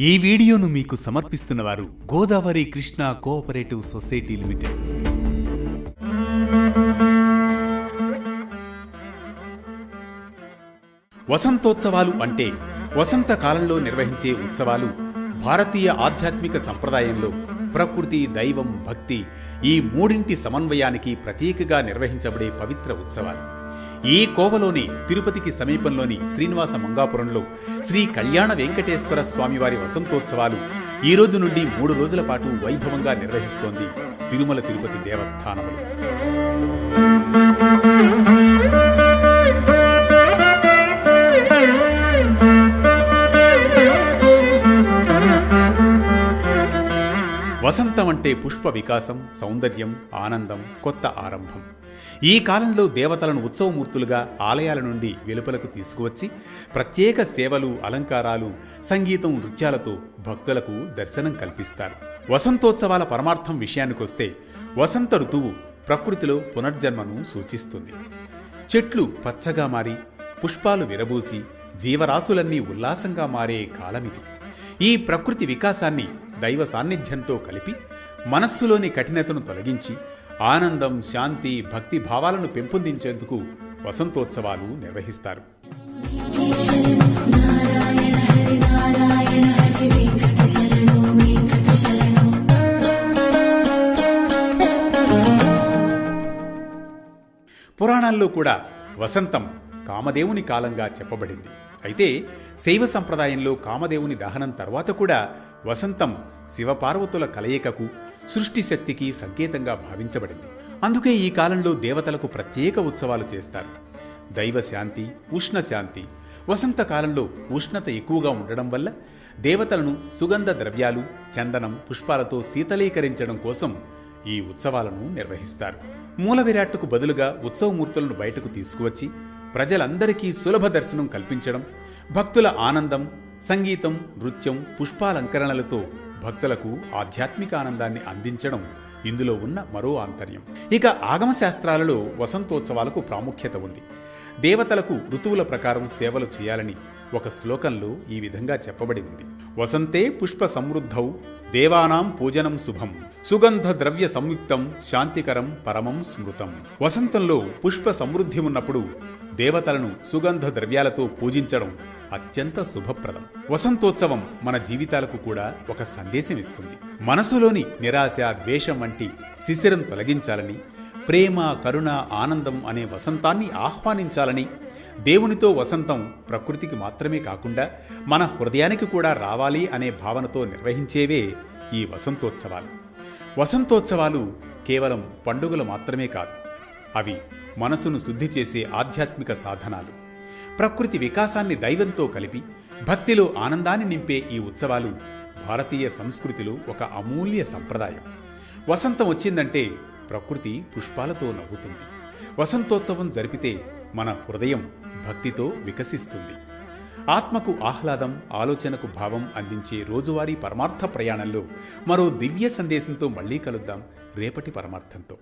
ఈ వీడియోను మీకు సమర్పిస్తున్నవారు Godavari Krishna cooperative society limited. వసంతోత్సవాలు అంటే వసంత కాలంలో నిర్వహించే ఉత్సవాలు. భారతీయ ఆధ్యాత్మిక సంప్రదాయంలో ప్రకృతి, దైవం, భక్తి ఈ మూడింటి సమన్వయానికి ప్రతీకగా నిర్వహించబడే పవిత్ర ఉత్సవాలు. ఈ కోవలోని తిరుపతికి సమీపంలోని శ్రీనివాస మంగాపురంలో శ్రీ కళ్యాణ వెంకటేశ్వర స్వామివారి వసంతోత్సవాలు ఈ రోజు నుండి 3 రోజుల పాటు వైభవంగా నిర్వహిస్తోంది తిరుమల తిరుపతి దేవస్థానములు. వసంతం అంటే పుష్ప వికాసం, సౌందర్యం, ఆనందం, కొత్త ఆరంభం. ఈ కాలంలో దేవతలను ఉత్సవమూర్తులుగా ఆలయాల నుండి వెలుపలకు తీసుకువచ్చి ప్రత్యేక సేవలు, అలంకారాలు, సంగీతం, నృత్యాలతో భక్తులకు దర్శనం కల్పిస్తారు. వసంతోత్సవాల పరమార్థం విషయానికొస్తే వసంత ఋతువు ప్రకృతిలో పునర్జన్మను సూచిస్తుంది. చెట్లు పచ్చగా మారి, పుష్పాలు విరబూసి, జీవరాశులన్నీ ఉల్లాసంగా మారే కాలమిది. ఈ ప్రకృతి వికాసాన్ని దైవ సాన్నిధ్యంతో కలిపి మనస్సులోని కఠినతను తొలగించి ఆనందం, శాంతి, భక్తి భావాలను పెంపొందించేందుకు వసంతోత్సవాలు నిర్వహిస్తారు. పురాణాల్లో కూడా వసంతం కామదేవుని కాలంగా చెప్పబడింది. అయితే శైవ సంప్రదాయంలో కామదేవుని దహనం తర్వాత కూడా వసంతం శివపార్వతుల కలయికకు, సృష్టి శక్తికి సంకేతంగా భావించబడింది. అందుకే ఈ కాలంలో దేవతలకు ప్రత్యేక ఉత్సవాలు చేస్తారు. దైవ శాంతి, ఉష్ణ శాంతి. వసంత కాలంలో ఉష్ణత ఎక్కువగా ఉండడం వల్ల దేవతలను సుగంధ ద్రవ్యాలు, చందనం, పుష్పాలతో శీతలీకరించడం కోసం ఈ ఉత్సవాలను నిర్వహిస్తారు. మూల విరాట్టుకు బదులుగా ఉత్సవమూర్తులను బయటకు తీసుకువచ్చి ప్రజలందరికీ సులభ దర్శనం కల్పించడం, భక్తుల ఆనందం, సంగీతం, నృత్యం, పుష్పాలంకరణలతో భక్తులకు ఆధ్యాత్మిక ఆనందాన్ని అందించడం ఇందులో ఉన్న మరో ఆంతర్యం. ఇక ఆగమ శాస్త్రాలలో వసంతోత్సవాలకు ప్రాముఖ్యత ఉంది. దేవతలకు ఋతువుల ప్రకారం సేవలు చేయాలని ఒక శ్లోకంలో ఈ విధంగా చెప్పబడి ఉంది. వసంతే పుష్ప సమృద్ధౌ దేవానాం పూజనం శుభం, సుగంధ ద్రవ్య సంయుక్తం శాంతికరం పరమం స్మృతం. వసంతంలో పుష్ప సమృద్ధి ఉన్నప్పుడు దేవతలను సుగంధ ద్రవ్యాలతో పూజించడం అత్యంత శుభప్రదం. వసంతోత్సవం మన జీవితాలకు కూడా ఒక సందేశం ఇస్తుంది. మనసులోని నిరాశ, ద్వేషం వంటి శిశిరం తొలగించాలని, ప్రేమ, కరుణ, ఆనందం అనే వసంతాన్ని ఆహ్వానించాలని, దేవునితో వసంతం ప్రకృతికి మాత్రమే కాకుండా మన హృదయానికి కూడా రావాలి అనే భావనతో నిర్వహించేవే ఈ వసంతోత్సవాలు. వసంతోత్సవాలు కేవలం పండుగలు మాత్రమే కాదు, అవి మనసును శుద్ధి చేసే ఆధ్యాత్మిక సాధనాలు. ప్రకృతి వికాసాన్ని దైవంతో కలిపి భక్తిలో ఆనందాన్ని నింపే ఈ ఉత్సవాలు భారతీయ సంస్కృతిలో ఒక అమూల్య సంప్రదాయం. వసంతం వచ్చిందంటే ప్రకృతి పుష్పాలతో నవ్వుతుంది. వసంతోత్సవం జరిపితే మన హృదయం భక్తితో వికసిస్తుంది. ఆత్మకు ఆహ్లాదం, ఆలోచనకు భావం అందించే రోజువారీ పరమార్థ ప్రయాణంలో మరో దివ్య సందేశంతో మళ్ళీ కలుద్దాం రేపటి పరమార్థంతో.